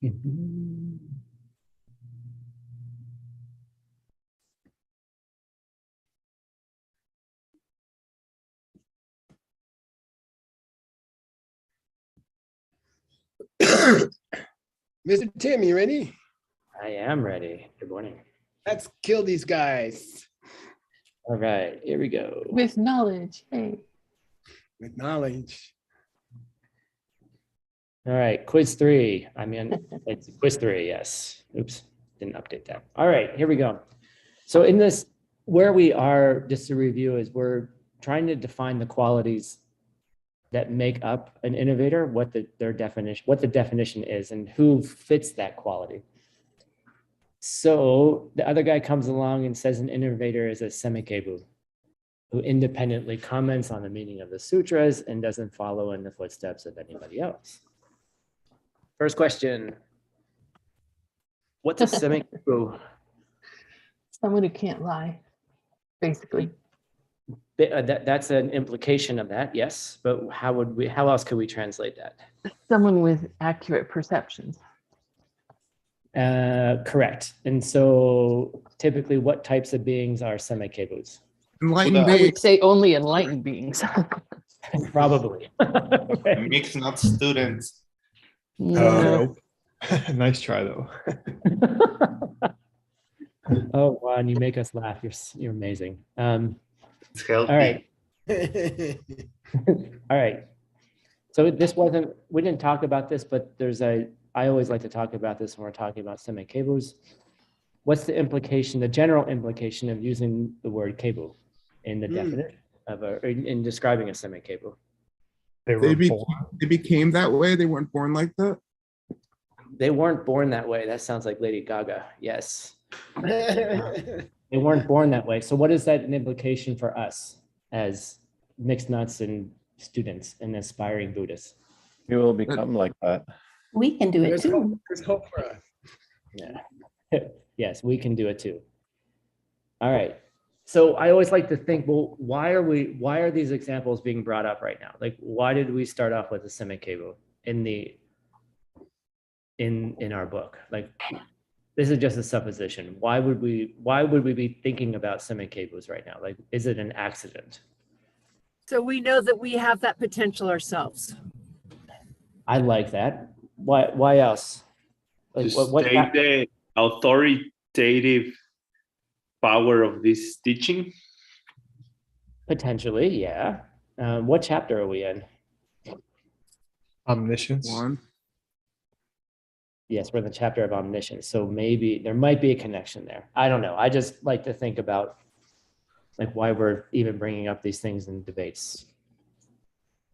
Mr. Tim, you ready? I am ready. Good morning. Let's kill these guys All right, here we go. With knowledge. Hey. with knowledge. All right, quiz 3. I mean, it's quiz 3, yes. Oops, didn't update that. All right, here we go. So in this, where we are, just to review, is we're trying to define the qualities that make up an innovator, what the definition is, and who fits that quality. So the other guy comes along and says an innovator is a semikebu, who independently comments on the meaning of the sutras and doesn't follow in the footsteps of anybody else. First question. What's a semikebu? Someone who can't lie, basically. That's an implication of that, yes. But how else could we translate that? Someone with accurate perceptions. Correct. And so typically what types of beings are semikebus? Enlightened I would beings. say only enlightened beings. Probably. Right. Mixed not students. No. Nice try though. Oh, Juan, you make us laugh. You're amazing. It's healthy. All right. All right. So we didn't talk about this, but I always like to talk about this when we're talking about semikebus. What's the implication, the general implication of using the word kebu in the definition of in describing a semikebu? They became that way. They weren't born like that. They weren't born that way. That sounds like Lady Gaga. Yes. They weren't born that way. So what is that an implication for us as mixed nuts and students and aspiring Buddhists? You will become like that. We can do it too. There's hope for us. Yeah. Yes, we can do it too. All right. So I always like to think, well, why are these examples being brought up right now? Like, why did we start off with a semikebu in our book? Like, this is just a supposition. Why would we be thinking about semikebus right now? Like, is it an accident? So we know that we have that potential ourselves. I like that. Why else? Like, To state the authoritative power of this teaching. Potentially, yeah. What chapter are we in? Omniscience. One. Yes, we're in the chapter of omniscience. So maybe there might be a connection there. I don't know. I just like to think about like why we're even bringing up these things in debates.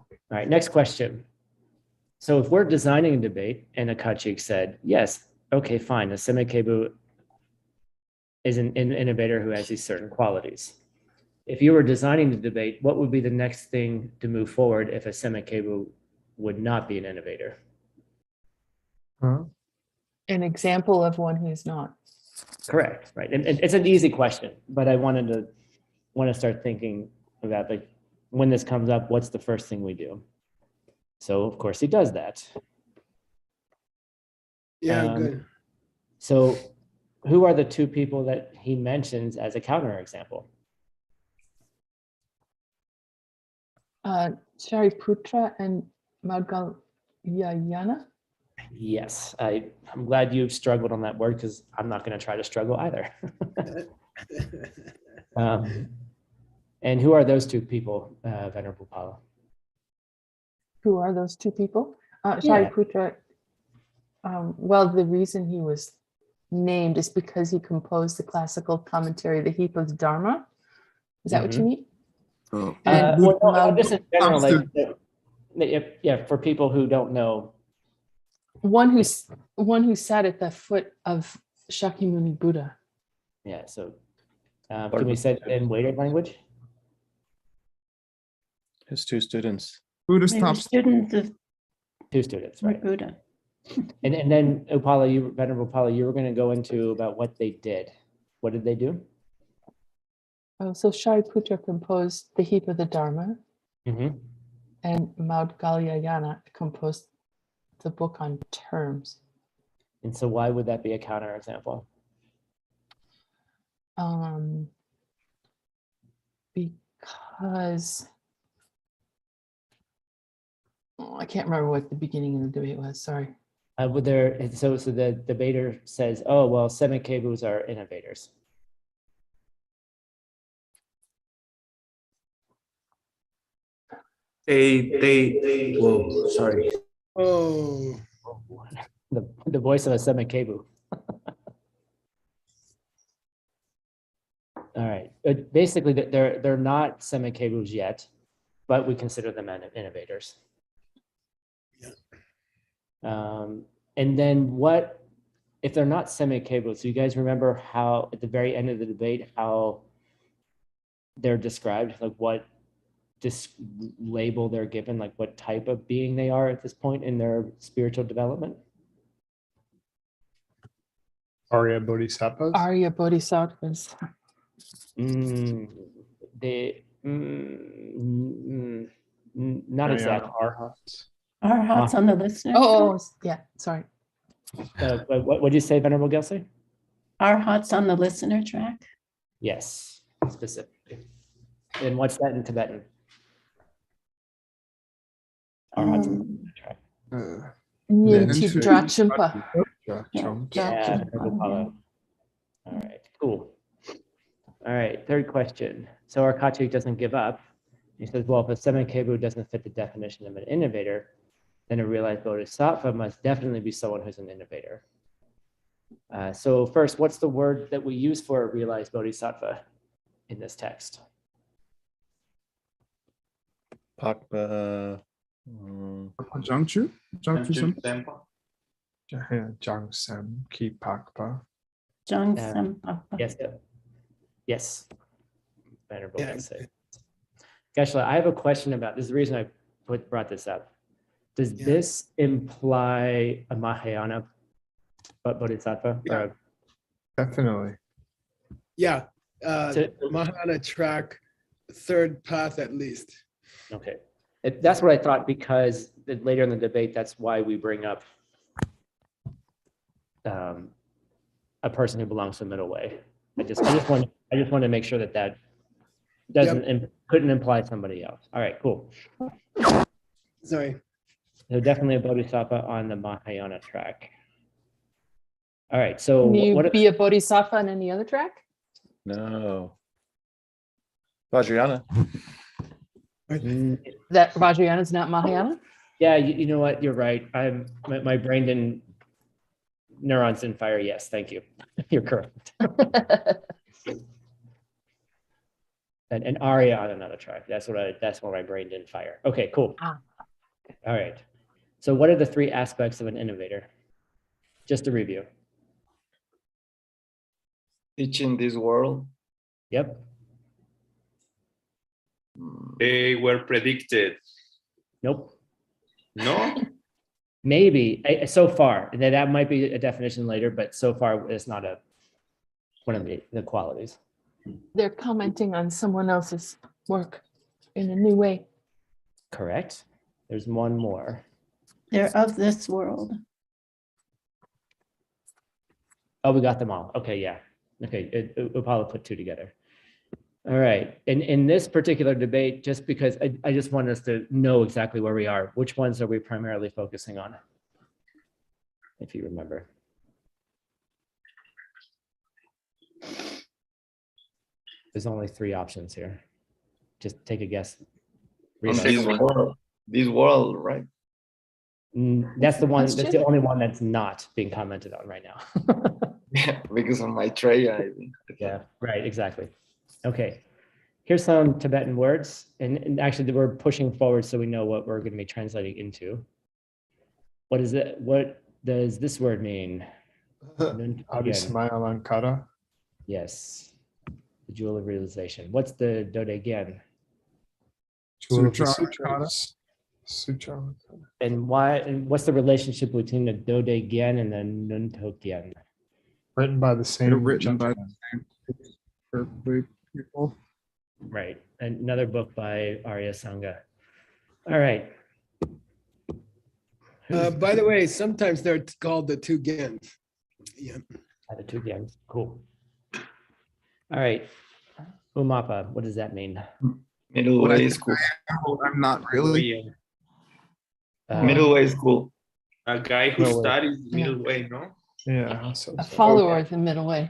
All right, next question. So if we're designing a debate and Akachik said, yes, okay, fine, a semikebu is an innovator who has these certain qualities. If you were designing the debate, what would be the next thing to move forward if a semikebu would not be an innovator? An example of one who's not. Correct, right. And it's an easy question, but I want to start thinking about like when this comes up, what's the first thing we do? So of course he does that. Yeah, good. So who are the two people that he mentions as a counterexample? Shariputra and Madhyayana. Yes, I'm glad you've struggled on that word because I'm not going to try to struggle either. And who are those two people, Venerable Pala? Who are those two people? Shariputra, well, the reason he was named is because he composed the classical commentary, The Heap of Dharma. Is that what you mean? Oh. Well, no, just in general, like, yeah, for people who don't know. One who sat at the foot of Shakyamuni Buddha. Yeah, so can we say it in weighted language? His two students. Buddhist They were top. students of Two students, right? Buddha. And then Upala, Venerable Upala, you were going to go into about what they did. What did they do? Oh, so Shariputra composed The Heap of the Dharma, Mm-hmm. and Maudgalyayana composed the book on terms. And so why would that be a counterexample? Because I can't remember what the beginning of the debate was. Sorry. Would there, so the debater says, oh, well, semi-kbus are innovators. Whoa, sorry. Oh, The voice of a semi-kbu. All right, but basically they're not semi-kbus yet, but we consider them innovators. And then what, if they're not semi-kbus, so you guys remember how at the very end of the debate, how they're described, like what label they're given, like what type of being they are at this point in their spiritual development? Arya Bodhisattvas. Arya Bodhisattvas. Not exactly. Arhats. Arhats on the listener. Oh, yeah, sorry. What did you say, Venerable Gelsey? Arhats on the listener track. Yes, specifically. And what's that in Tibetan? Arhats on the listener track. Nyinti Drachimpa. Yeah, Venerable Pala. All right, cool. All right, third question. So our Kachik doesn't give up. He says, well, if a semi-kbu doesn't fit the definition of an innovator, then a realized bodhisattva must definitely be someone who's an innovator. So first, what's the word that we use for a realized bodhisattva in this text? Pakpa. Jangchu? Jangsam Ki Pakpa. Jangsampa. Yes. Yes. Venerable Yeah. Gelsey. Geshe-la, I have a question about this. Is the reason I brought this up. Does Yeah. this imply a Mahayana bodhisattva? Yeah. Or Definitely. yeah. So- Mahana track, third path at least. Okay, that's what I thought, because later in the debate, that's why we bring up a person who belongs to the middle way. I just want to make sure that doesn't couldn't imply somebody else. All right, cool. Sorry. So definitely a bodhisattva on the Mahayana track. All right, so Can you what? be a bodhisattva on any other track? No. Vajrayana. That Vajrayana is not Mahayana? Yeah, you know what? You're right. My brain didn't. Neurons didn't fire. Yes, thank you. You're correct. And Arya on another track. That's where my brain didn't fire. Okay, cool. Ah. All right. So what are the three aspects of an innovator? Just to review. Teaching this world. Yep. They were predicted. Nope. No? Maybe so far. That might be a definition later, but so far it's not one of the qualities. They're commenting on someone else's work in a new way. Correct. There's one more. They're of this world. Oh, we got them all. Okay, yeah. Okay, we'll probably put two together. All right. In this particular debate, just because I just want us to know exactly where we are, which ones are we primarily focusing on? If you remember. There's only three options here. Just take a guess. This world, right? That's the one. That's the only one that's not being commented on right now. Yeah, because of my tray, I think. Yeah, right, exactly. Okay, here's some Tibetan words, and actually we're pushing forward so we know what we're going to be translating into. What is it? What does this word mean? Abhismaya Alankara. Yes, the jewel of realization. What's the Dodegen? Sutra. Sutra. And why? And what's the relationship between the Dodegen and the Nuntokyen? Written by the same. They're written by gentleman. the same people. Right, another book by Arya Sangha. All right. By the way, sometimes they're called the two gens. Yeah. Added two again. Cool. All right. Umapa, what does that mean? Middle What I way think is cool. I'm not really. Middle way is cool. A guy who Middle way. studies middle way, no? Yeah. So, A follower of the middle way.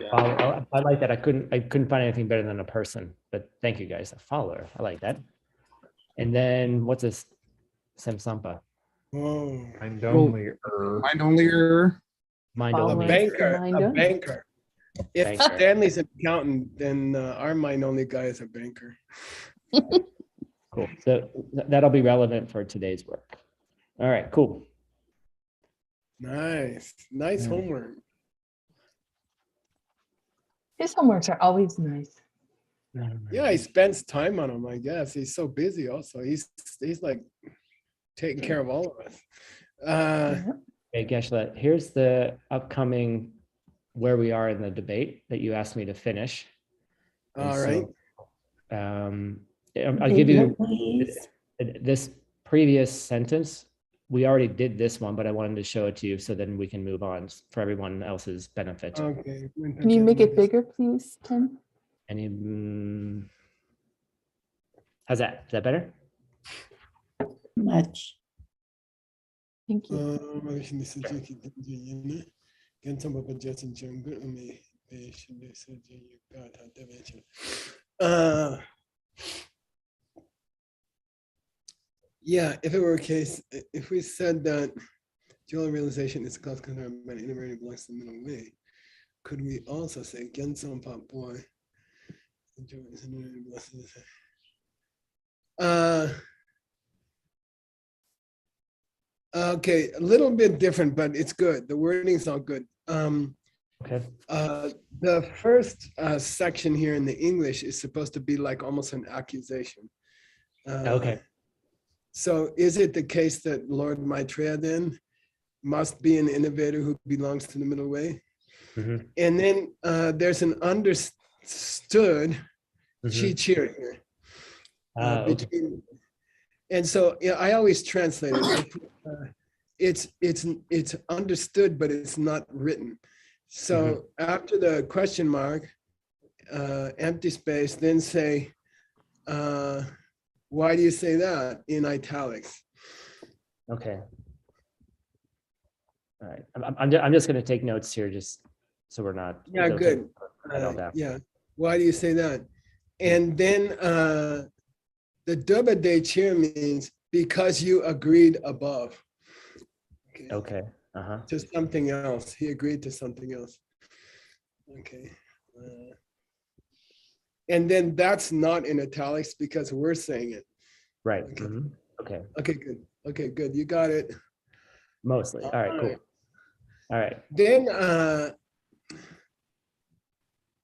Follower. I like that. I couldn't find anything better than a person, but thank you guys. A follower. I like that. And then what's this? Samsampa. Oh, mind only. Mind only error. Mind Follower. only. banker, Mind a only. banker. If Banker. Stanley's an accountant, then our mind only guy is a banker. Cool. So that'll be relevant for today's work. All right, cool. Nice, nice homework. His homeworks are always nice. Yeah, he spends time on them, I guess. He's so busy also. He's like taking care of all of us. Okay, Geshe, here's the upcoming where we are in the debate that you asked me to finish. And All right. I'll give you Please. this previous sentence. We already did this one, but I wanted to show it to you so then we can move on for everyone else's benefit. Okay. Can you make it bigger, please, Tim? Any, how's that? Is that better? Much. Thank you. Yeah, if it were a case, if we said that dual realization is cause concerned by innovator belongs to the middle way, could we also say Genson Pop Boy? Okay, a little bit different, but it's good. The wording's all good. Okay. The first section here in the English is supposed to be like almost an accusation. Okay. So is it the case that Lord Maitreya then must be an innovator who belongs to the middle way? Mhm. And then there's an understood Mhm. cheer here. Okay. Between, and so yeah, I always translate it. I put, it's understood, but it's not written. So after the question mark, empty space, then say, why do you say that in italics? Okay. All right. I'm just going to take notes here just so we're not. Yeah, it's okay. good. Write all down. Yeah. Why do you say that? And then the double de cheer means because you agreed above. Okay. Uh-huh. To something else. He agreed to something else. Okay. And then that's not in italics because we're saying it. Right. Okay. Mhm. Okay. Okay, good. Okay, good. You got it. Mostly. All right, cool. All right. Then,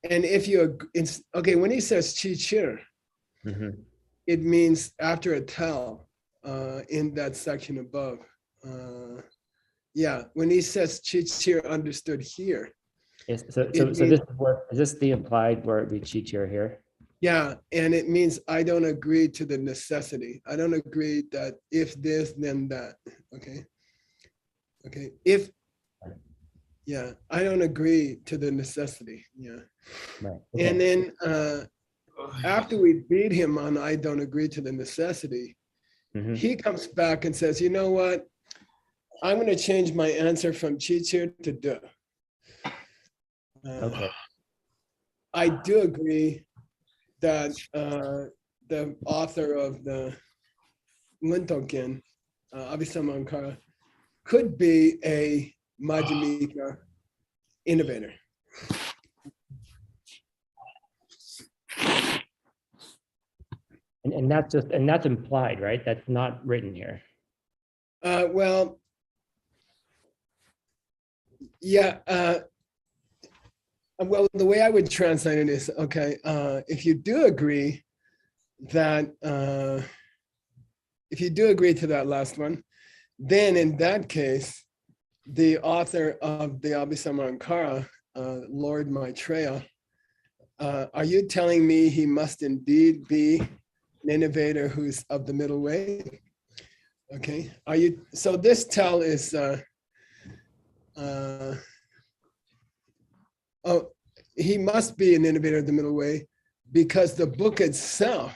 and if you, it's, okay, when he says chi chir, Mhm. it means after a tell in that section above. Yeah, when he says chi chir understood here. Yes, so It this means- is where, is this the implied word we cheat here? Yeah, and it means I don't agree to the necessity. I don't agree that if this, then that, okay? Okay, if, yeah, I don't agree to the necessity, yeah. Right. And then after we beat him on I don't agree to the necessity, Mhm. he comes back and says, you know what? I'm gonna change my answer from chichir to duh. Okay. I do agree that the author of the Lintoken, Abhisama Ankara, could be a Madhyamika innovator. And that's implied, right? That's not written here. Well, yeah. Well, the way I would translate it is, okay, if you do agree that, if you do agree to that last one, then in that case, the author of the Abhisama Ankara, Lord Maitreya, are you telling me he must indeed be an innovator who's of the middle way? Okay, are you, so this tell is, Oh, he must be an innovator of the middle way because the book itself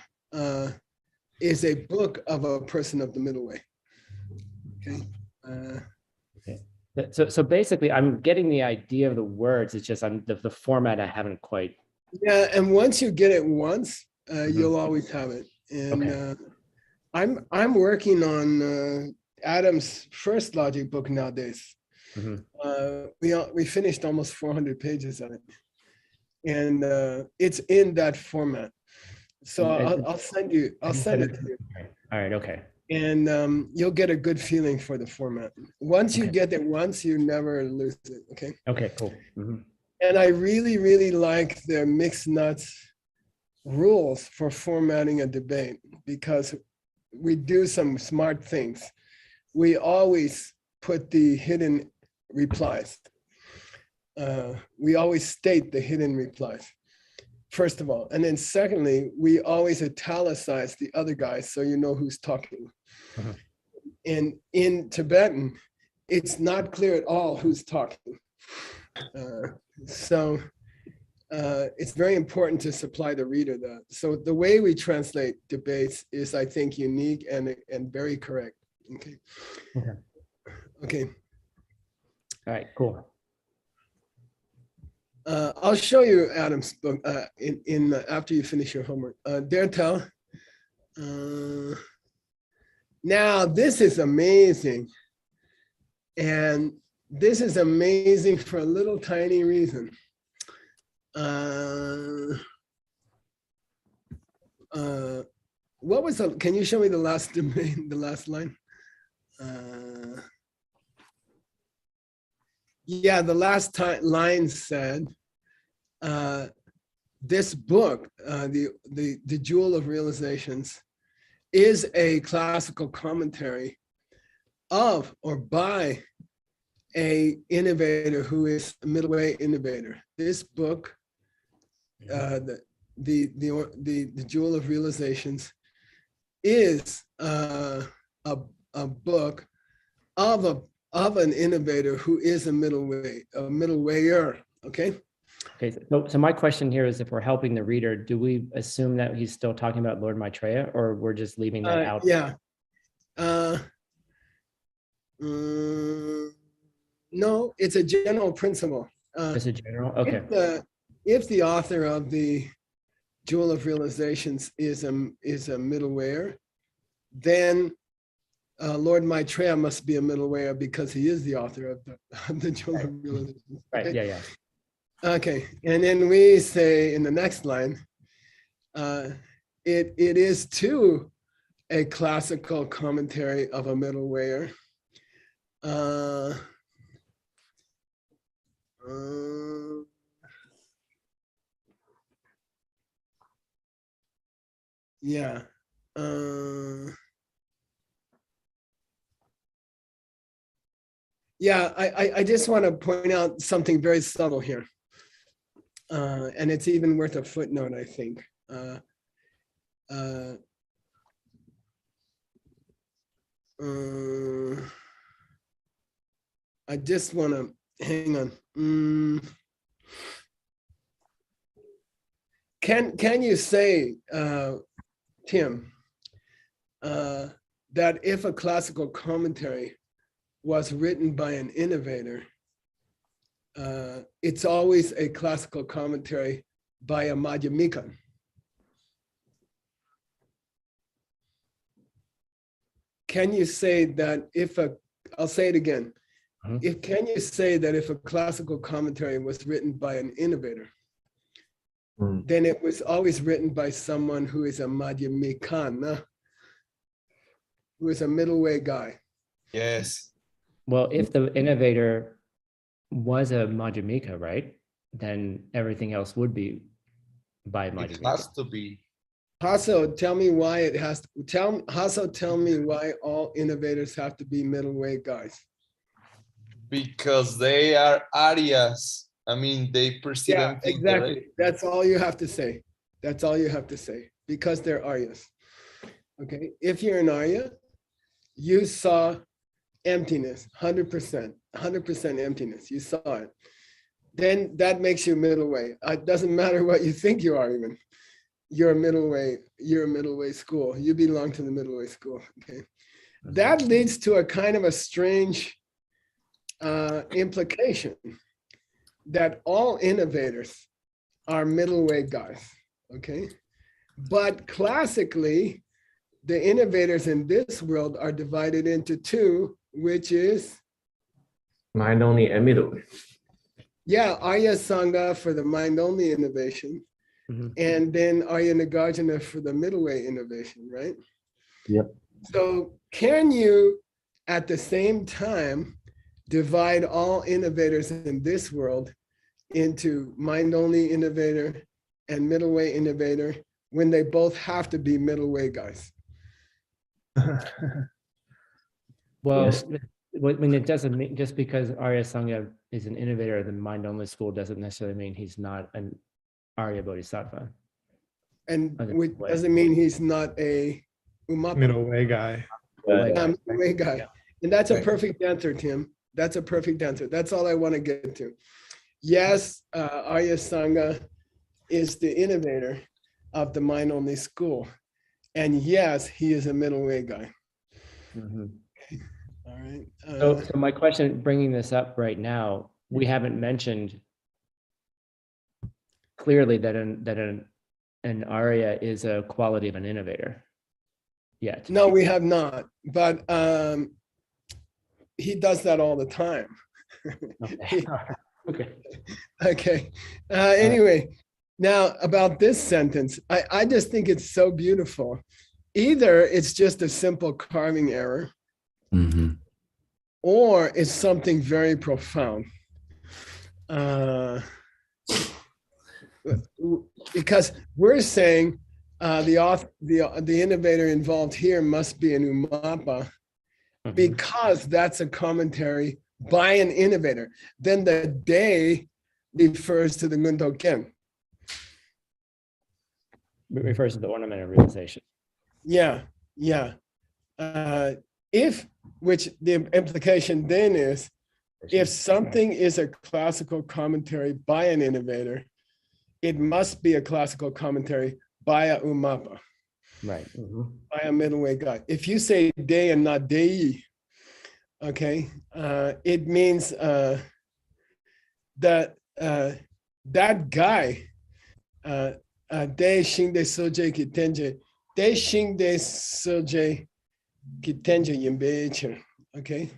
is a book of a person of the middle way. Okay. So basically, I'm getting the idea of the words. It's just the format I haven't quite. Yeah, and once you get it once, you'll always have it. And Okay. I'm working on Adam's first logic book nowadays. We finished almost 400 pages on it, and it's in that format. So I'll send it to you. All right. Okay. And you'll get a good feeling for the format. Once you get it once, you never lose it. Okay. Okay. Cool. And I really, really like the mixed nuts rules for formatting a debate because we do some smart things. We always put the hidden replies. We always state the hidden replies, first of all. And then secondly, we always italicize the other guys so you know who's talking. And in Tibetan, it's not clear at all who's talking. So it's very important to supply the reader that. So the way we translate debates is, I think, unique and very correct. Okay. Okay. All right. Cool. I'll show you Adam's book in after you finish your homework. Dertel. Now this is amazing, and this is amazing for a little tiny reason. What was the? Can you show me the last domain, the last line? Yeah, the last line said, this book, the Jewel of Realizations, is a classical commentary of or by a innovator who is a middle way innovator. This book, the Jewel of Realizations, is a book of an innovator who is a middle wayer. Okay. Okay. So my question here is, if we're helping the reader, do we assume that he's still talking about Lord Maitreya, or we're just leaving that out? Yeah. No, it's a general principle. It's a general. Okay. If the author of the Jewel of Realizations is a middle wayer, then Lord Maitreya must be a middle wayer because he is the author of the Jewel of Realizations. Right. Okay? Yeah. Okay, and then we say in the next line, it is too a classical commentary of a middle wayer. Yeah. Yeah, I just want to point out something very subtle here. And it's even worth a footnote, I think. I just want to hang on. Can you say, Tim, that if a classical commentary was written by an innovator, it's always a classical commentary by a Madhyamika? Can you say that I'll say it again. Can you say that if a classical commentary was written by an innovator, then it was always written by someone who is a Madhyamika, who is a middle way guy? Yes. Well, if the innovator was a Madhyamika, right, then everything else would be by Madhyamika. It has to be. Hasso, tell me why it has to. Tell me why all innovators have to be middle way guys. Because they are Aryas. I mean, they perceive everything exactly. directly. That's all you have to say. That's all you have to say, because they're Aryas. Okay, if you're an Arya, you saw emptiness, 100% emptiness. You saw it. then that makes you middle way. It doesn't matter what you think you are even. You're a middle way school. You belong to the middle way school, okay? That leads to a kind of a strange implication that all innovators are middle way guys, okay? But classically, the innovators in this world are divided into two, which is? Mind only and middle way. Yeah, Arya Sangha for the mind only innovation. And then Arya Nagarjuna for the middle way innovation, right? Yep. So can you, at the same time, divide all innovators in this world into mind only innovator and middle way innovator when they both have to be middle way guys? Well, Yes. I mean, it doesn't mean, just because Arya Sangha is an innovator of the mind only school doesn't necessarily mean he's not an Arya Bodhisattva. And Okay, which way. doesn't mean he's not a Umapa. Middle way guy. Middle way guy. Yeah. And that's a Right. perfect answer, Tim. That's a perfect answer. That's all I want to get to. Yes, Arya Sangha is the innovator of the mind only school. And yes, he is a middle way guy. All right. So my question, bringing this up right now, we haven't mentioned clearly that an Arya is a quality of an innovator yet. No, we have not, but he does that all the time. Okay. Okay. Okay. Anyway, now about this sentence, I just think it's so beautiful. Either it's just a simple carving error, or it's something very profound. Because we're saying the innovator involved here must be an Umapa, because that's a commentary by an innovator. Then the day refers to the Gunto Ken. It refers to the ornament of realization. Yeah, yeah. Which the implication then is, if something is a classical commentary by an innovator, it must be a classical commentary by a Umapa. Right. By a middle way guy. If you say day and not dei, okay, it means that that guy, de shingde soje kitenje, de shingde soje kitenje yimbecher, okay.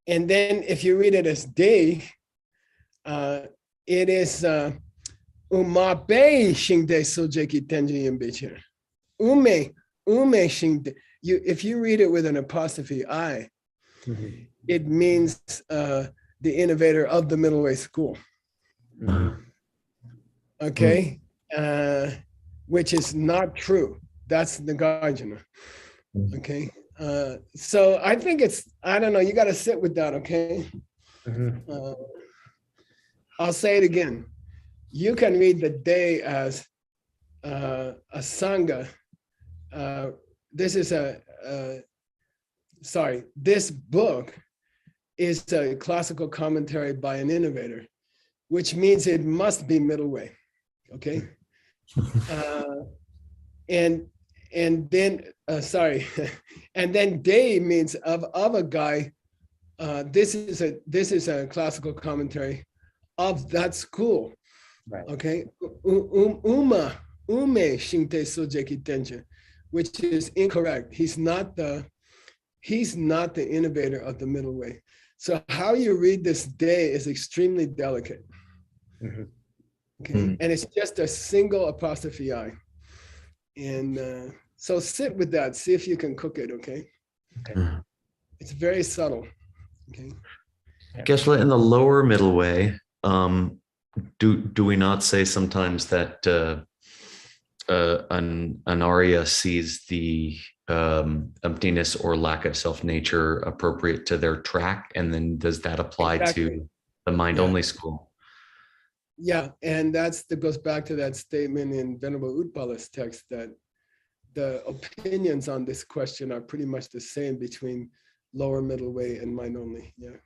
And then if you read it as day, it is umabe shingde soje kitenje yimbecher. Ume shingde. If you read it with an apostrophe I, it means the innovator of the middle way school. Okay, which is not true. That's the Nagarjuna. Okay, so I think I don't know, you got to sit with that, okay? I'll say it again. You can read the day as a Sangha. This book is a classical commentary by an innovator, which means it must be middle way, okay? And then day means of a guy. This is a classical commentary of that school, right? Okay, ume shinte sojeki tenja, which is incorrect. He's not the innovator of the middle way. So how you read this day is extremely delicate. Okay, and it's just a single apostrophe I. And so sit with that, see if you can cook it, okay? It's very subtle, okay? Geshe-la, in the lower middle way, do we not say sometimes that an Arya sees the emptiness or lack of self-nature appropriate to their track, and then does that apply to the mind-only school? Yeah, and that goes back to that statement in Venerable Utpala's text that the opinions on this question are pretty much the same between lower middle way and mind only. Yeah.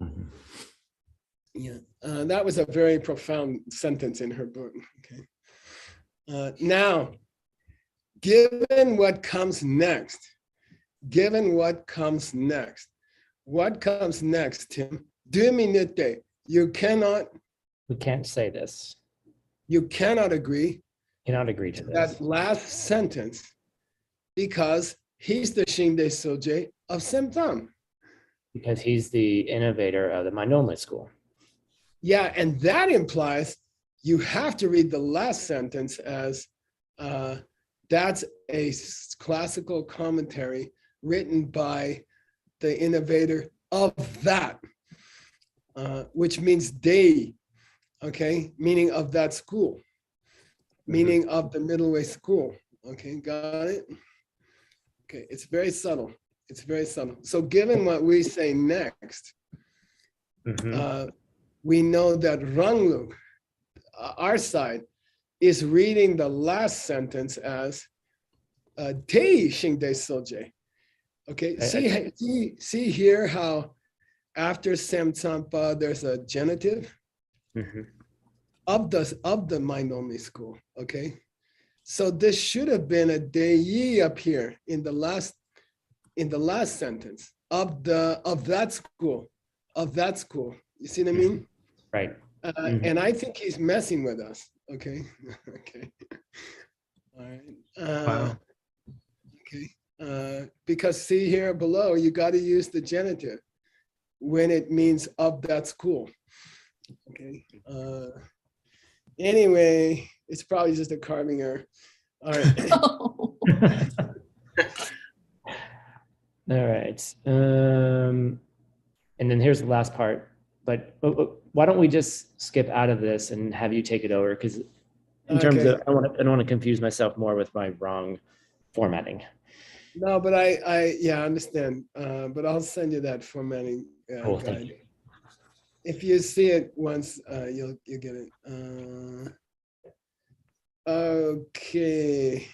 Mhm. Yeah, that was a very profound sentence in her book. Okay. Now, given what comes next, what comes next, Tim? 2 minutes. You cannot say this. You cannot agree to this. that last sentence because he's the Shinde Soje of Semtam. Because he's the innovator of the mind-only school. Yeah, and that implies you have to read the last sentence as that's a classical commentary written by the innovator of that, which means they, okay, meaning of that school, meaning of the middle way school. Okay, got it? Okay, it's very subtle. It's very subtle. So given what we say next, we know that Rangluk, our side, is reading the last sentence as Tei Shingde Soje. Okay, see here how after Samtsampa there's a genitive of the mind-only school. Okay, so this should have been a Dei up here in the last sentence of that school. You see what I mean? Right. And I think he's messing with us. Okay. Okay. All right. Wow. Okay. Because see here below, you got to use the genitive when it means of that school. Okay. Anyway, it's probably just a carving error. All right. All right. And then here's the last part. But why don't we just skip out of this and have you take it over? Because in terms of, I don't want to confuse myself more with my wrong formatting. No, but I understand. But I'll send you that formatting Cool, guide. thank you. If you see it once, you'll get it. Okay.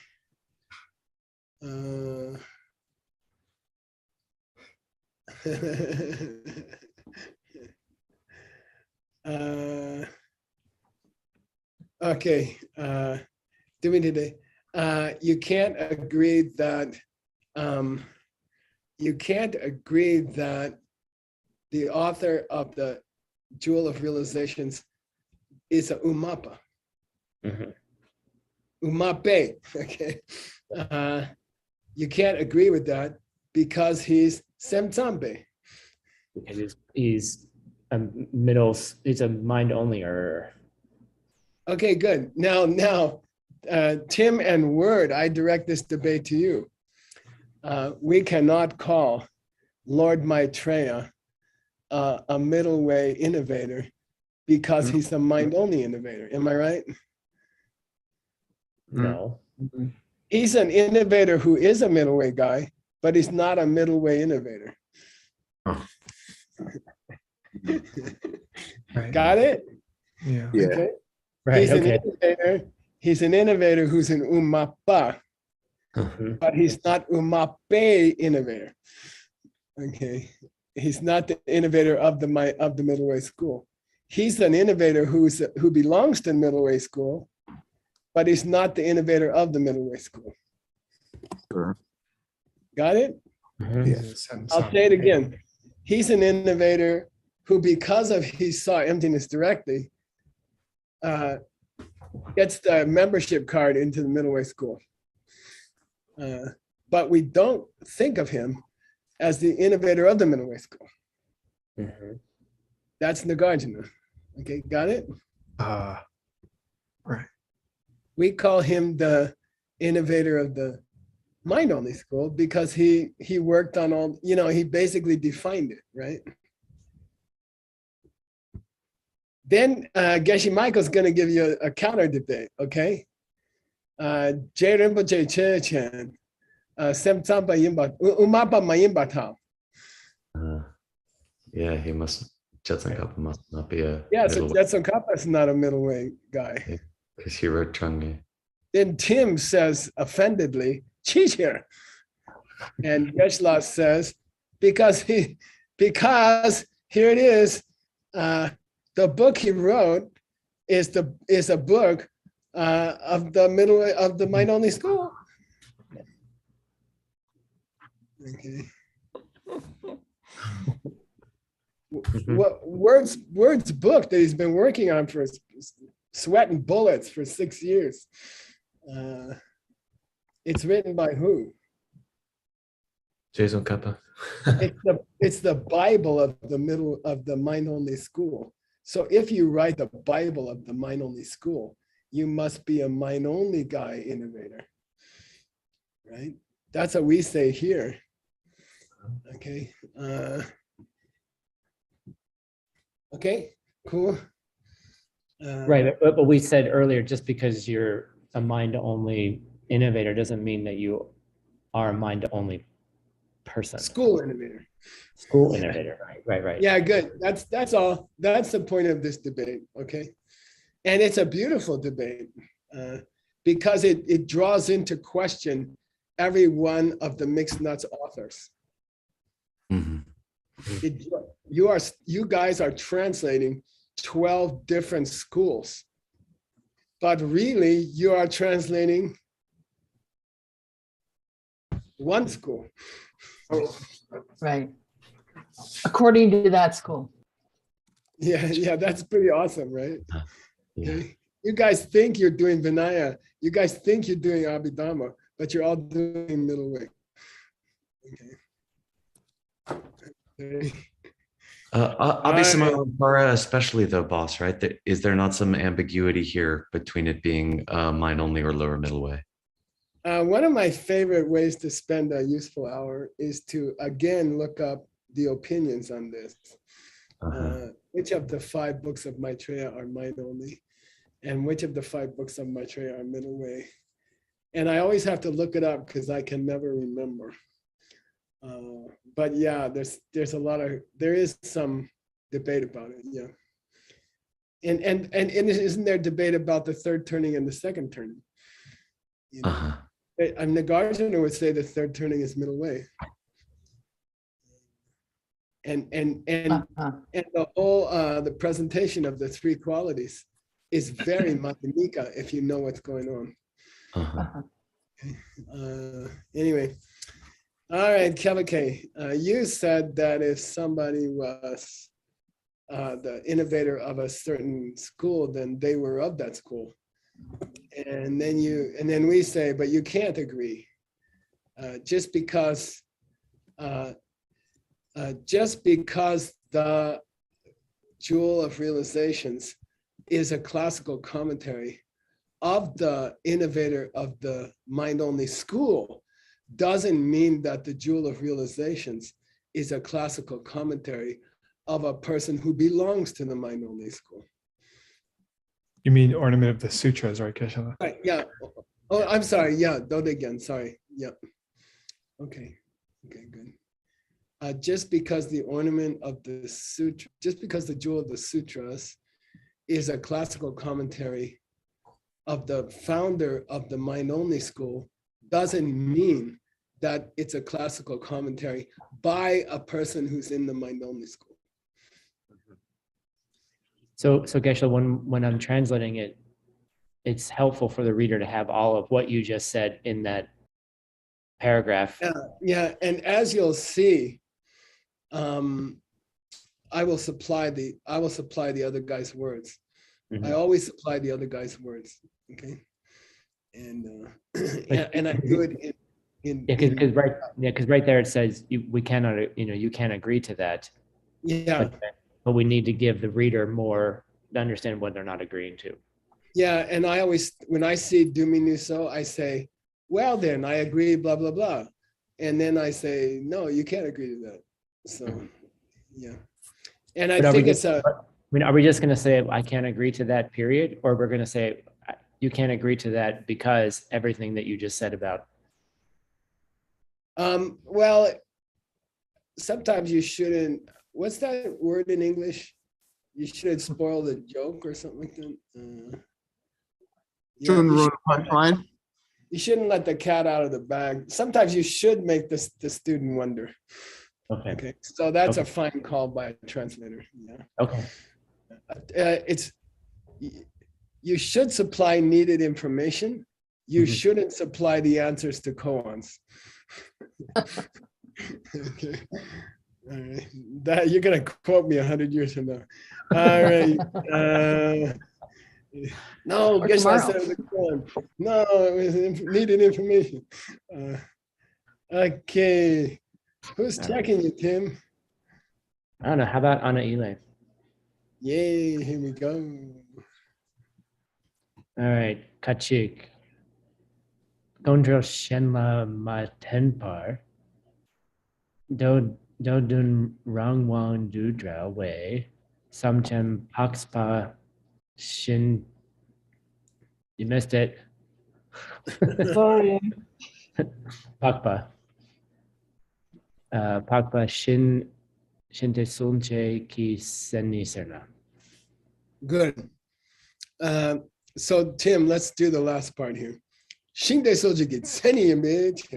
Okay. Doing today. You can't agree that the author of the Jewel of Realizations is a Umapa. Umape. Okay. You can't agree with that because he's Semtambe. Because he's a mind only or. Okay, good. Now, Tim and Word, I direct this debate to you. We cannot call Lord Maitreya a middle way innovator because he's a mind-only innovator. Am I right? No. He's an innovator who is a middle way guy, but he's not a middle way innovator. Right. Got it? Yeah. Okay. Right. He's an innovator who's an umapa, but he's not umape innovator. Okay. He's not the innovator of the middle way school. He's an innovator who belongs to the middle way school, but he's not the innovator of the middle way school. Sure. Got it? I'll say it again. He's an innovator who, because of he saw emptiness directly, gets the membership card into the middle way school. But we don't think of him as the innovator of the middle way school. That's Nagarjuna. Okay, got it? Right. We call him the innovator of the mind-only school because he worked on all, he basically defined it, right? Then Geshe Michael's going to give you a counter debate, okay? Jay Rinpoche Che-Chen, Semtsampa Yimba, Umapa Mayimba Tao. Yeah, he must, Jetson Kappa must not be a Yeah, so Jetson Kappa is not a middle way guy. because he wrote Chang'e. Then Tim says offendedly, Chichir. And Geshe-La says, because here it is. The book he wrote is a book of the mind-only school. Okay. What Word's book that he's been working on for sweat and bullets for 6 years. It's written by who? Jason Kappa. It's the Bible of the mind-only school. So if you write the Bible of the mind-only school, you must be a mind-only guy innovator, right? That's what we say here. Okay. Okay, cool. Right, but we said earlier, just because you're a mind-only innovator doesn't mean that you are a mind-only person. School innovator. School innovator, right. Yeah, good. That's all. That's the point of this debate, okay? And it's a beautiful debate because it draws into question every one of the Mixed Nuts authors. Mhm. You guys are translating 12 different schools, but really you are translating one school. Right. According to that school. Yeah, that's pretty awesome, right? Yeah. Okay. You guys think you're doing Vinaya, you guys think you're doing Abhidhamma, but you're all doing middle way. Okay. Abhisamankara especially though, boss, right? Is there not some ambiguity here between it being mind only or lower middle way? One of my favorite ways to spend a useful hour is to again look up the opinions on this. Which of the 5 books of Maitreya are mind only, and which of the 5 books of Maitreya are middle way? And I always have to look it up because I can never remember. But yeah, there is some debate about it. Yeah, and isn't there debate about the third turning and the second turning? You know? Nagarjuna would say the third turning is middle way. And the whole the presentation of the 3 qualities is very Madhyamika if you know what's going on. Anyway, all right, Kevike, you said that if somebody was the innovator of a certain school, then they were of that school. And then we say, but you can't agree. Just because the Jewel of Realizations is a classical commentary of the innovator of the mind-only school doesn't mean that the Jewel of Realizations is a classical commentary of a person who belongs to the mind-only school. You mean Ornament of the Sutras, right, Keshala? Right, yeah. Oh, I'm sorry. Yeah, do it again. Sorry. Yeah. Okay, good. Just because the Ornament of the Sutra, just because the Jewel of the Sutras is a classical commentary of the founder of the mind-only school doesn't mean that it's a classical commentary by a person who's in the mind-only school. So Geshe, when I'm translating it, it's helpful for the reader to have all of what you just said in that paragraph. Yeah, and as you'll see, I will supply the other guy's words. Mm-hmm. I always supply the other guy's words. Okay, and I do it because right there it says we cannot, you can't agree to that. Yeah. But we need to give the reader more to understand what they're not agreeing to. Yeah, and I always, when I see Duminuso, I say, well then, I agree, blah, blah, blah. And then I say, no, you can't agree to that. So, yeah. And I think it's a... are we just going to say, I can't agree to that, period? Or we're going to say, you can't agree to that because everything that you just said about... Well, sometimes you shouldn't... What's that word in English? You shouldn't spoil the joke or something like that. Shouldn't ruin a punchline. You shouldn't let the cat out of the bag. Sometimes you should make the student wonder. Okay. Okay, so that's a Okay. fine call by a translator. Yeah. Okay. It's you should supply needed information. You Mhm. shouldn't supply the answers to koans. Okay. All right. That you're gonna quote me 100 years from now. All right. No, Or guess I tomorrow. said the koan. No, it was needed information. Okay. Who's All right. checking you, Tim? I don't know. How about Anna Ile? Yay, here we go. All right. Kachik. Gondro Shenla Matenpar. Do dun rangwang dudra way. Samchem pakspa shin. You missed it. Sorry. Pakpa. Pakpa shinte sunche ki seni serna. Good. So Tim, let's do the last part here. Shingde soji gitseni image.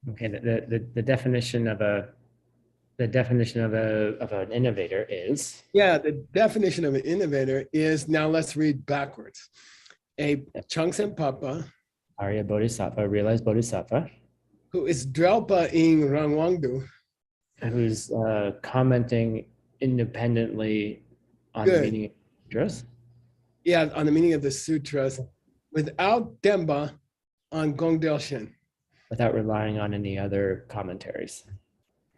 Okay, the definition of an innovator is Yeah, the definition of an innovator is, now let's read backwards. A Changsen Papa Arya Bodhisattva, realized Bodhisattva, who is Drelpa in Rangwangdu. who's commenting independently on the Good. meaning of sutras, Yeah, on the meaning of the sutras, without Demba on Gongdel Shen. without relying on any other commentaries.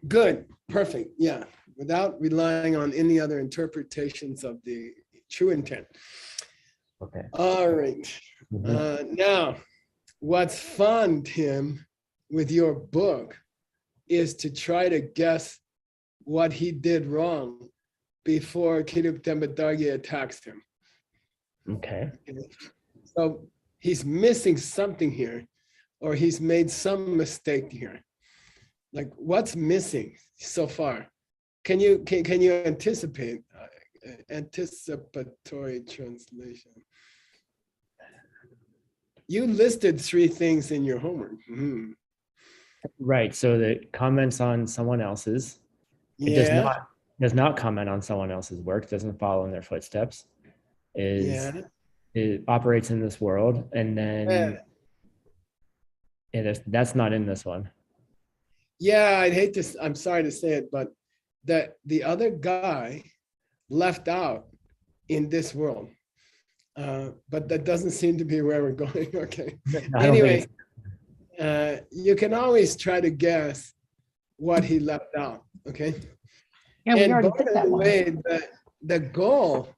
Good, perfect, yeah, without relying on any other interpretations of the true intent. Okay. All right. Now, what's fun, Tim, with your book is to try to guess what he did wrong before Kirup Tembadargi attacks him. Okay. So he's missing something here, or he's made some mistake here. Like, what's missing so far? Can you anticipate? Anticipatory translation. You listed 3 things in your homework. Mhm. Right. So the comments on someone else's, it Yeah, does not comment on someone else's work, doesn't follow in their footsteps, yeah. it operates in this world, and then that's not in this one. Yeah, I'd hate to, I'm sorry to say it, but the other guy left out in this world. But that doesn't seem to be where we're going. Okay. Anyway, you can always try to guess what he left out. Okay. Yeah, we And already by did that the one. way, the goal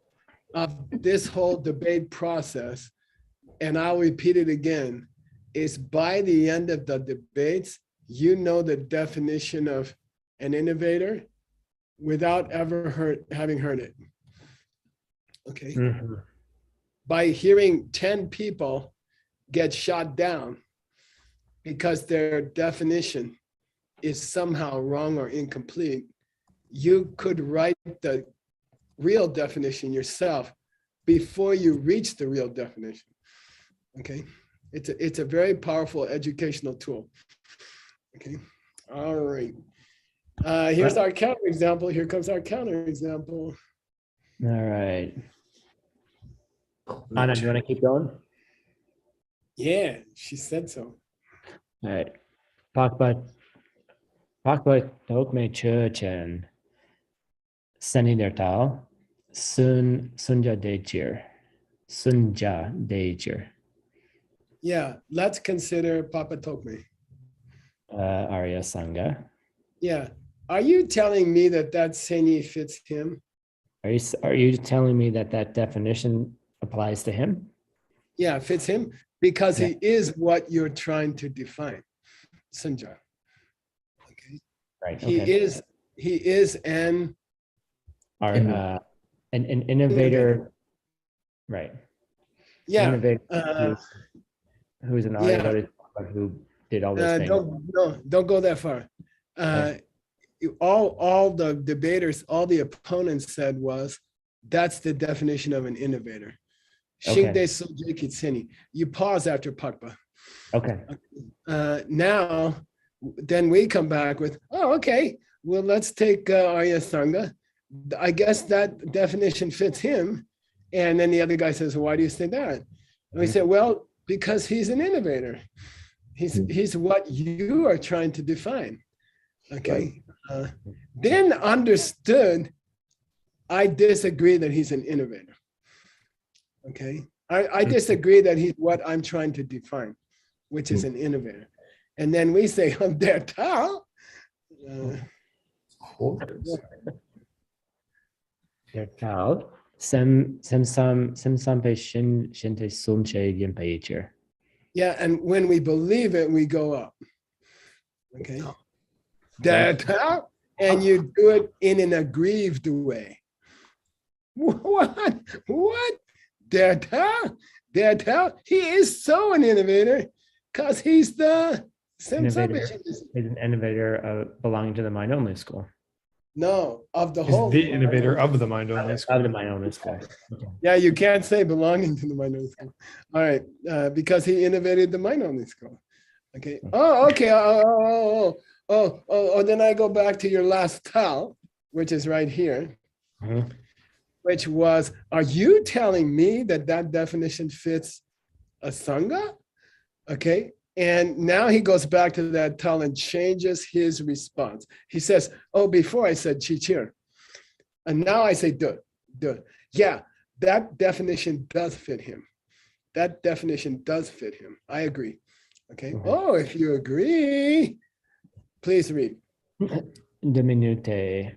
of this whole debate process, and I'll repeat it again, is by the end of the debates, you know the definition of an innovator without ever having heard it. Okay. Mm-hmm. By hearing 10 people get shot down because their definition is somehow wrong or incomplete, you could write the real definition yourself before you reach the real definition. Okay. It's a very powerful educational tool. Okay. All right. Here's our counter example. Here comes our counter example. All right. Anna, do you want to keep going? Yeah, she said so. All right. Pakpa Tokme Churchen Seni Dertal Sunja Dejir. Yeah, let's consider Papa Tokme. Arya Sangha. Yeah. Are you telling me that Seni fits him? Are you telling me that definition applies to him? Yeah, fits him because Yeah. he is what you're trying to define. Sunja. Okay. Right. He Okay. is an An innovator. Right. yeah. Innovator who's an Arya who did all those things. Don't go that far. All the debaters, all the opponents said was, that's the definition of an innovator. Okay. You pause after Pakpa. Okay. Now, then we come back with, oh, okay, well, let's take Arya Sangha. I guess that definition fits him. And then the other guy says, why do you say that? And we said, well, because he's an innovator. He's what you are trying to define. Okay. Then understood, I disagree that he's an innovator. Okay. I disagree that he's what I'm trying to define, which is an innovator. And then we say, der Tao. Der Tao. Sem sampe shinte sunche yinpeicher. Yeah, and when we believe it, we go up. Okay. Der Tao, and you do it in an aggrieved way. What? What? Der Tao? Der Tao? He is so an innovator because he's the Innovator. He's an innovator belonging to the mind only school. No, of the He's whole. the innovator of the mind only school. Of the mind only school. Okay. Yeah, you can't say belonging to the mind only school. All right, because he innovated the mind only school. Okay. Oh, okay. Then I go back to your last Tao, which is right here, which was, are you telling me that that definition fits a Sangha? Okay. And now he goes back to that Tao and changes his response. He says, oh, before I said chichir. And now I say duh. Yeah, that definition does fit him. That definition does fit him. I agree. Okay. Oh, if you agree, please read. Diminute.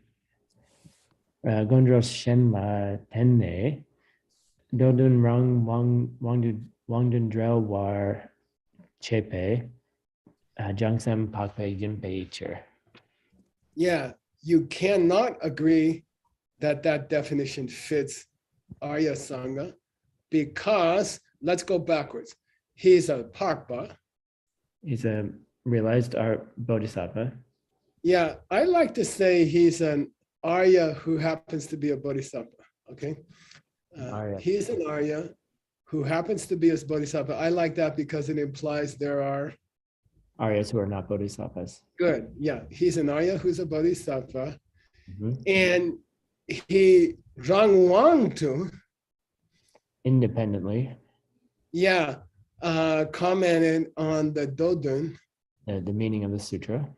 Gondros shenma tenne. Dodun rang wangdun drel war chepe. Jangsam pakpe yinpe icher. Yeah, you cannot agree that that definition fits Arya Sangha because, let's go backwards. He's a Pakpa. He's a realized bodhisattva. Yeah, I like to say he's an Arya who happens to be a bodhisattva, okay? He's an Arya who happens to be a bodhisattva. I like that because it implies there are Aryas who are not bodhisattvas. Good, yeah. He's an Arya who's a bodhisattva. And he rangwangtu. Independently. Yeah, commented on the Dodun. The meaning of the sutra.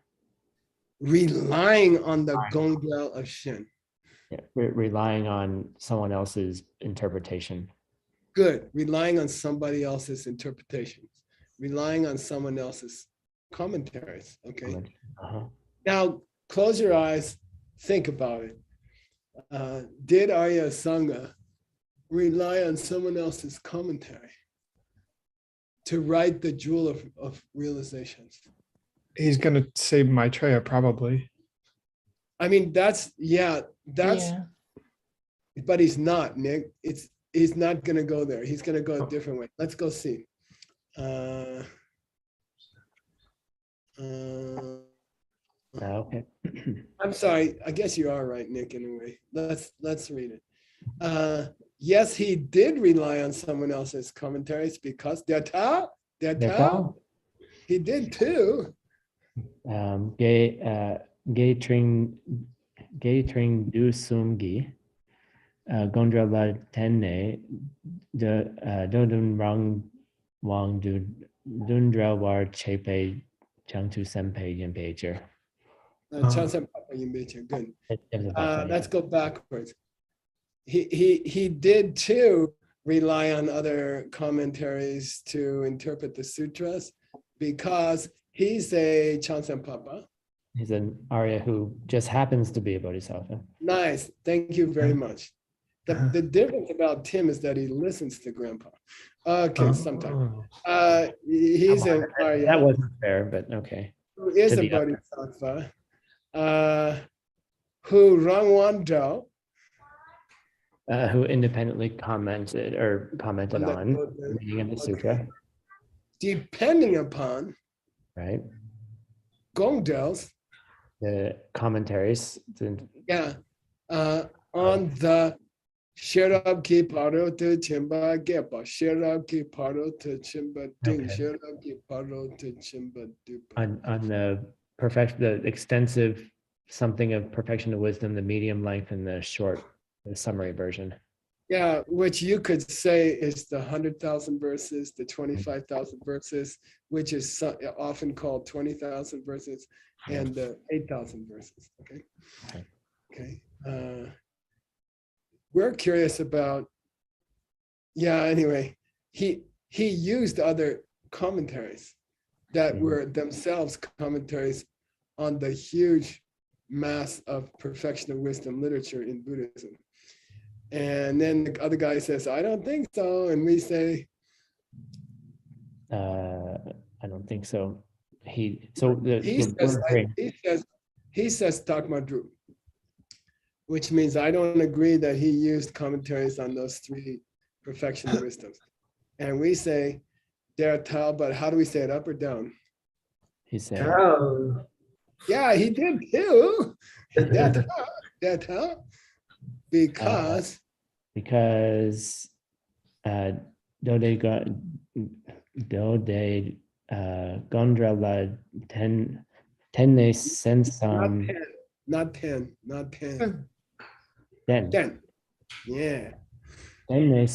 Relying on the Gongdel of Shin. Yeah, relying on someone else's interpretation. Good, relying on somebody else's interpretations. Relying on someone else's commentaries, okay? Now, close your eyes, think about it. Did Arya Sangha rely on someone else's commentary to write the jewel of realizations? He's going to say Maitreya, probably. I mean, but he's not, Nick. He's not going to go there. He's going to go a different way. Let's go see. Okay. I'm sorry. I guess you are right, Nick, in a way. Let's read it. Yes, he did rely on someone else's commentaries because der Tao, he did too. Gay tring du sumgi gondra la tenne dodun rang wang dundra war chepe changtu sempe yinpecher. Good. Let's go backwards. He did too rely on other commentaries to interpret the sutras because he's a Chansen Papa. He's an Arya who just happens to be a bodhisattva. Nice. Thank you very much. The difference about Tim is that he listens to Grandpa. Okay, sometimes. He's an Arya. That wasn't fair, but okay. Who is a bodhisattva. Who Rangwan Dao. Who independently commented on the meaning of the sutra. Depending upon Gongdel's the commentaries. On the Sherab ki paro to chimba gepa, Sherab ki paro to chimba ding, Sherab ki paro to chimba dupa. On the extensive something of perfection of wisdom, the medium length, and the short, the summary version. Yeah, which you could say is the 100,000 verses, the 25,000 verses, which is often called 20,000 verses, and the 8,000 verses. Okay. Okay. We're curious about. Yeah. Anyway, he used other commentaries that were themselves commentaries on the huge mass of perfection of wisdom literature in Buddhism. And then the other guy says, I don't think so. And we say, I don't think so. He says Takmadru, which means I don't agree that he used commentaries on those three perfection of wisdoms. And we say, they're tall, but how do we say it, up or down? He said, yeah, he did too. That's how. Because Dode Gondrella tenne sensam. Not 10. 10. Yeah. 10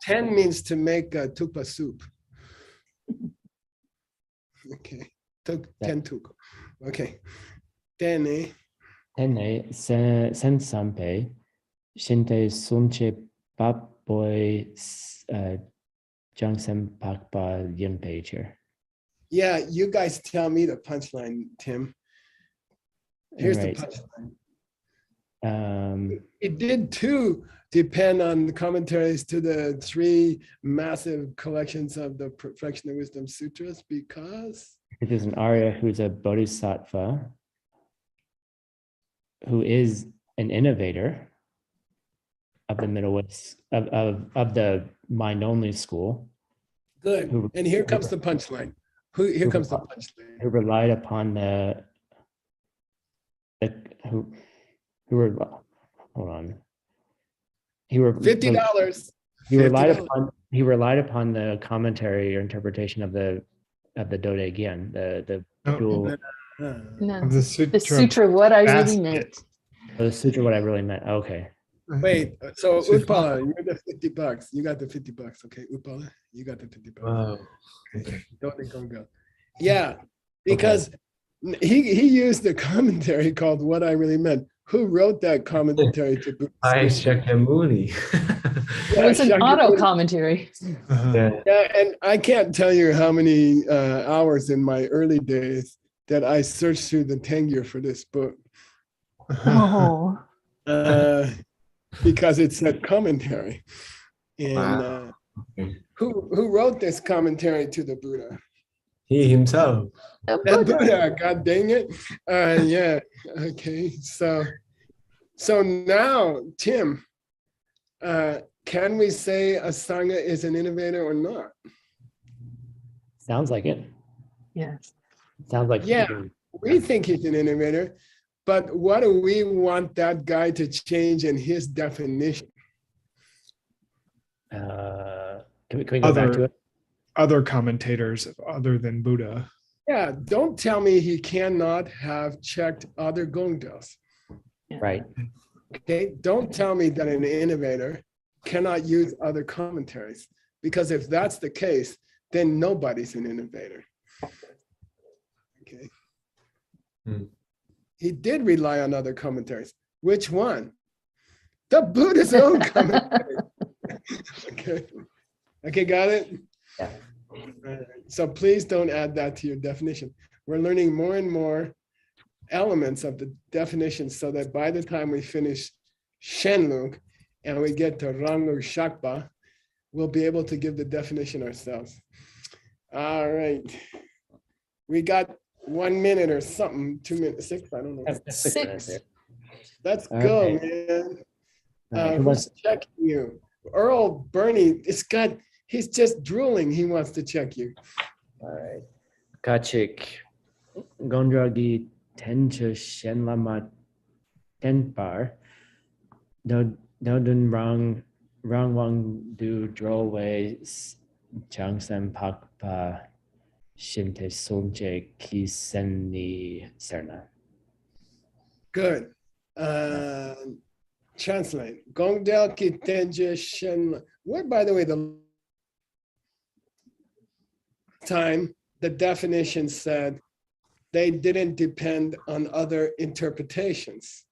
10 means to make a tupa soup. Okay. 10 tupa. Okay. Tenne sensampe shinte sumche papoi jangsem pakpa yinpe chair. Yeah, you guys tell me the punchline, Tim. Here's the punchline. It did too depend on the commentaries to the three massive collections of the Perfection of Wisdom Sutras, because it is an Arya who's a bodhisattva, who is an innovator of the middle of the mind-only school. Good. And here comes the punchline. Here comes the punchline. Who relied upon $50. He relied upon the commentary or interpretation of the Dode Gyan, the sutra, what I really meant. Oh, the sutra, what I really meant. Okay. Wait, so Utpala, you're the $50. You got the $50. Okay, Utpala, you got the $50. Wow. Okay. Don't go. Yeah, because he used the commentary called What I Really Meant. Who wrote that commentary to Buddha? Shakyamuni. It was an auto commentary. Yeah, and I can't tell you how many hours in my early days that I searched through the Tengyur for this book. Oh. Because it's a commentary. And who wrote this commentary to the Buddha? He himself. The Buddha, God dang it. Yeah, okay. So now, Tim, can we say a Sangha is an innovator or not? Sounds like it. Yes. Sounds like we think he's an innovator, but what do we want that guy to change in his definition? Can we go back to it? Other commentators other than Buddha. Yeah, don't tell me he cannot have checked other gongdas. Right. Okay, don't tell me that an innovator cannot use other commentaries, because if that's the case, then nobody's an innovator. Okay. He did rely on other commentaries. Which one? The Buddha's own commentary. Okay, got it? Yeah. So please don't add that to your definition. We're learning more and more elements of the definition so that by the time we finish Shenlug and we get to Ranglug Shakpa, we'll be able to give the definition ourselves. All right. We got 1 minute or something, 2 minutes, 6, I don't know. 6. Let's go, man. Who's checking you? Earl Bernie, he's just drooling. He wants to check you. All right. Kachik Gondragi Tencha Shenlama Tenpar Dodun Rang Wang Du Drolway Changsam Pakpa Shinte Somche Kiseni Serna. Good. Translate. Gongdel ki tenje shen. What, by the way, the time the definition said they didn't depend on other interpretations.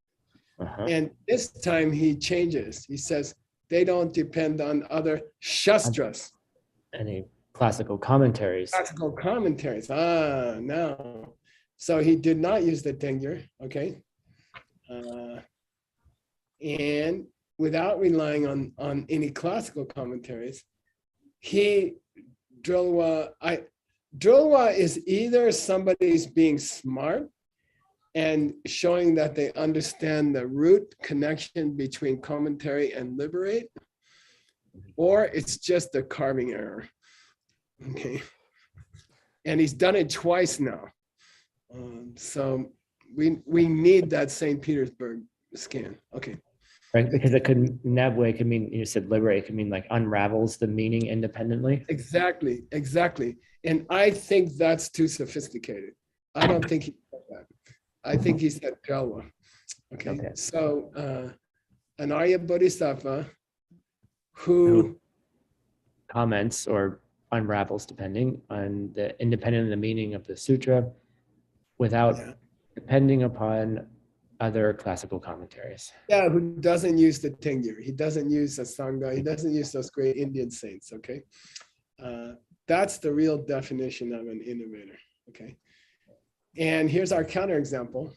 And this time he changes. He says they don't depend on other shastras. Any classical commentaries. Classical commentaries. No. So he did not use the tengyur, okay? And without relying on any classical commentaries, Drolwa is either somebody's being smart and showing that they understand the root connection between commentary and liberate, or it's just a carving error, okay? And he's done it twice now. So we need that St. Petersburg scan, okay. Right, because it could, in that way, it could mean, you said liberate, it could mean like unravels the meaning independently. Exactly. And I think that's too sophisticated. I don't think he said that. I think he said Jalwa. Okay. So an Arya Bodhisattva who comments or unravels depending on the independent of the meaning of the sutra without depending upon other classical commentaries. Yeah, who doesn't use the tengyur. He doesn't use the Sangha. He doesn't use those great Indian saints, okay? That's the real definition of an innovator, okay? And here's our counterexample.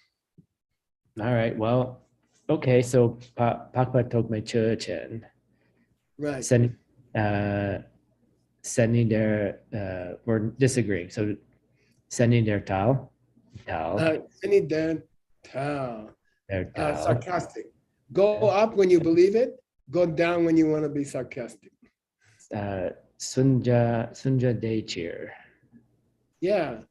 All right, well, okay, so Pakpa Tokme Churchen. Right. Sending their, we're disagreeing. So sending their Tao. Sending their Tao. Sarcastic. Go up when you believe it. Go down when you want to be sarcastic. Sunja Dechir. Yeah,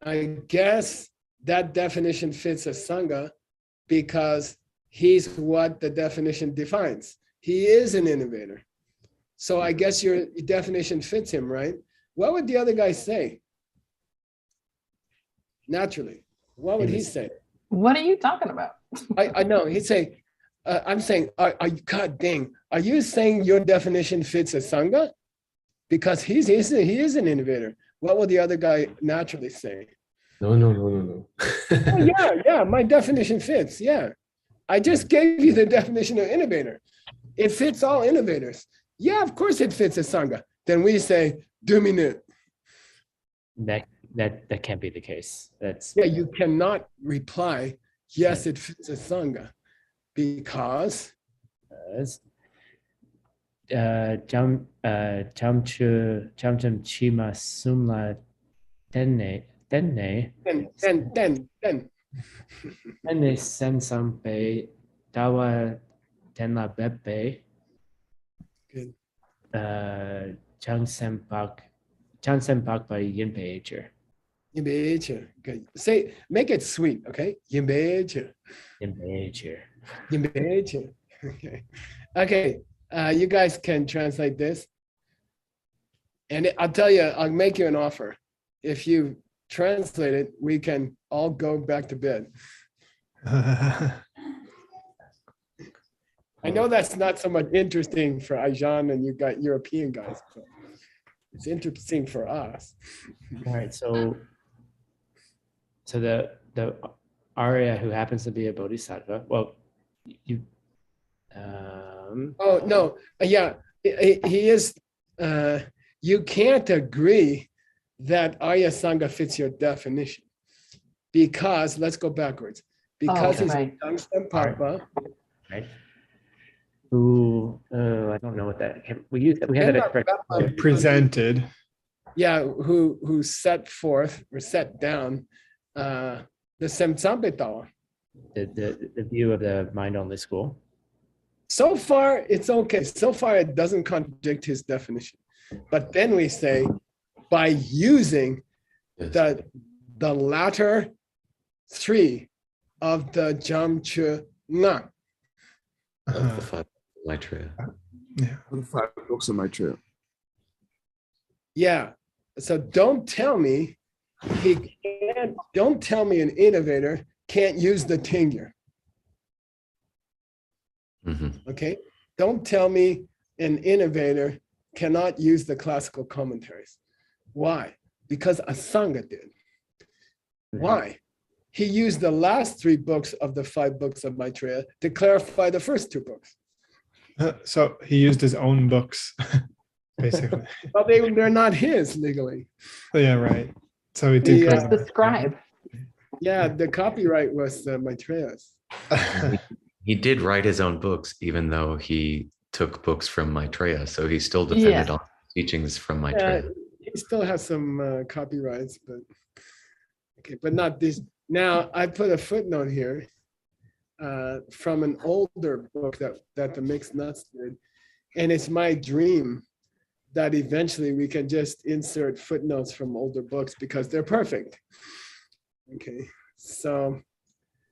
I guess that definition fits a Sangha because he's what the definition defines. He is an innovator. So I guess your definition fits him, right? What would the other guy say? Naturally, what would he say? What are you talking about? I know, he'd say, I'm saying, God dang, are you saying your definition fits a Sangha? Because he is an innovator. What will the other guy naturally say? No. Oh, yeah, my definition fits, yeah. I just gave you the definition of innovator. It fits all innovators. Yeah, of course it fits a Sangha. Then we say, dominant. That can't be the case. That's yeah, you cannot reply, yes, it fits a Sangha. Because Chamcham Chima Sumla Tenne Then. Tenne Sensampe Dawa Tenla Beppe. Good. Changsempak by Yinpeicher. Yinpeicher. Good. Say, make it sweet, okay? Yinpeicher. Okay. You guys can translate this. And I'll tell you, I'll make you an offer. If you translate it, we can all go back to bed. I know that's not so much interesting for Ajan and you got European guys, but it's interesting for us. All right, so the Arya who happens to be a bodhisattva, well, you oh no, yeah, he is. You can't agree that Arya Sangha fits your definition because let's go backwards. Because he's a Tungsten Papa. Right. Who I don't know what that we had that correct. Presented. Yeah, who set forth or set down the Semtsampe Tawa. The view of the mind-only school. So far, it's okay. So far, it doesn't contradict his definition. But then we say, by using the latter three of the Jamchu Nga. Of the five Maitreya. Yeah. The 5 books of Maitreya. Yeah. So don't tell me an innovator can't use the Tingyur. Okay, don't tell me an innovator cannot use the classical commentaries. Why? Because Asanga did. Why? He used the last 3 books of the 5 books of Maitreya to clarify the first 2 books. So he used his own books, basically. Well, they're not his legally. Yeah, right. So he did. Yeah. The scribe. Yeah, the copyright was Maitreya's. He did write his own books, even though he took books from Maitreya. So he still depended on teachings from Maitreya. He still has some copyrights, but okay, but not this. Now I put a footnote here from an older book that the Mixed Nuts did, and it's my dream that eventually we can just insert footnotes from older books because they're perfect. Okay, so.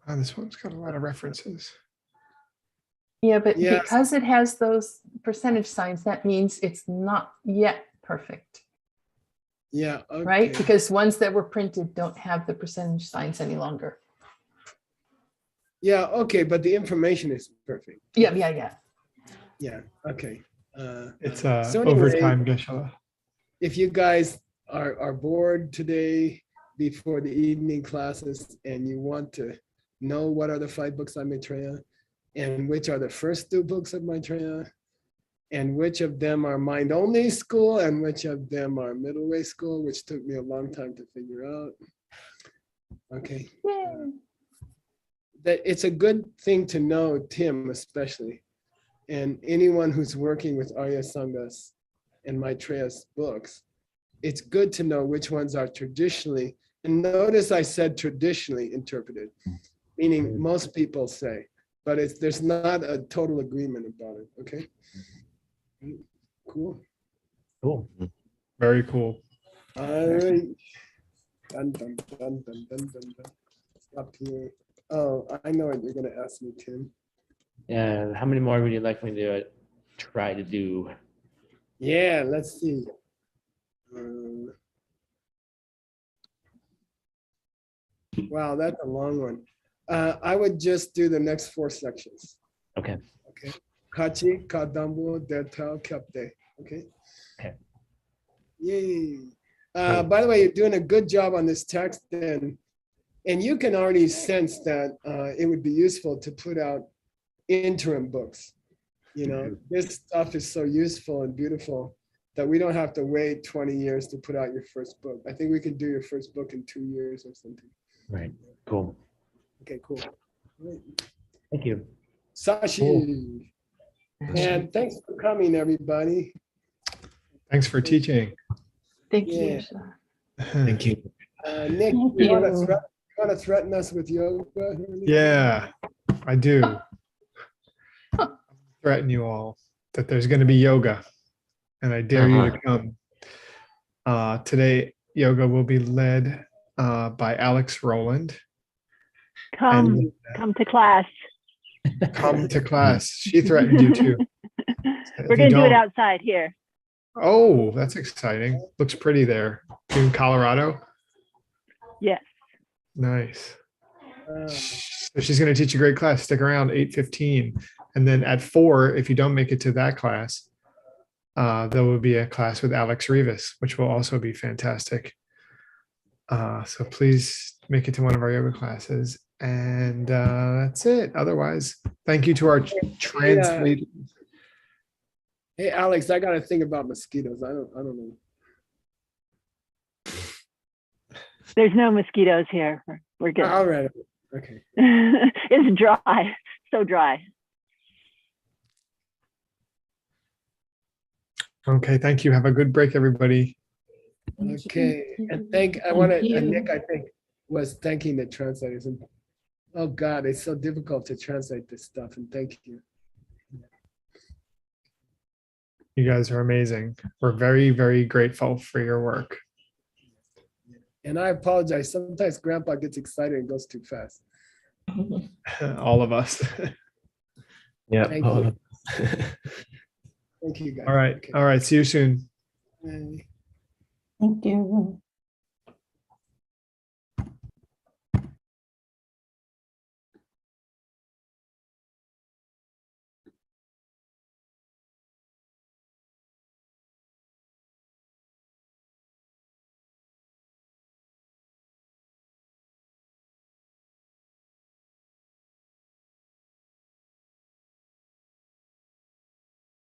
This one's got a lot of references. Yeah, but because it has those percentage signs, that means it's not yet perfect. Yeah. Okay. Right? Because ones that were printed don't have the percentage signs any longer. Yeah, okay, but the information is perfect. Yeah. Yeah, okay. It's so anyway, overtime, Geshe-la. If you guys are bored today before the evening classes and you want to know what are the 5 books of Maitreya and which are the first 2 books of Maitreya and which of them are mind-only school and which of them are middle way school, which took me a long time to figure out. Okay. That it's a good thing to know, Tim especially, and anyone who's working with Arya Sangas and Maitreya's books, it's good to know which ones are traditionally, and notice I said traditionally interpreted, meaning most people say, but there's not a total agreement about it, okay? Cool. Cool. Very cool. All right. Dun, dun, dun, dun, dun, dun, dun. Stop here. Oh, I know what you're gonna ask me, Tim. And how many more would you like me to try to do? Yeah, let's see. Wow, that's a long one. I would just do the next 4 sections. Okay. Okay. Kachi, Kadambu, Detao, Kepte. Okay. Okay. Yay. By the way, you're doing a good job on this text, and you can already sense that it would be useful to put out interim books. You know, this stuff is so useful and beautiful that we don't have to wait 20 years to put out your first book. I think we can do your first book in 2 years or something. Right. Cool. Okay, cool. Great. Thank you. Sashi. Cool. And thanks for coming, everybody. Thanks for teaching. Thank you. Thank you. Nick, you want to threaten us with yoga? Yeah, I do. Threaten you all that there's going to be yoga, and I dare you to come. Today, yoga will be led by Alex Rowland. Come to class. Come to class. She threatened you too. We're going to do it outside here. Oh, that's exciting. Looks pretty there. In Colorado? Yes. Nice. So she's going to teach a great class. Stick around 8:15. And then at 4, if you don't make it to that class, there will be a class with Alex Rivas, which will also be fantastic. So please make it to one of our yoga classes. And that's it. Otherwise, thank you to our translators. Hey, Alex, I got to think about mosquitoes. I don't know. There's no mosquitoes here. We're good. All right. Okay. It's dry. So dry. Okay. Thank you. Have a good break, everybody. Okay. And Nick, I think, was thanking the translators. And oh God, it's so difficult to translate this stuff. And thank you. You guys are amazing. We're very, very grateful for your work. And I apologize. Sometimes Grandpa gets excited and goes too fast. All of us. Yeah. Thank you. Thank you, guys. All right. Okay. All right. See you soon. Bye. Thank you.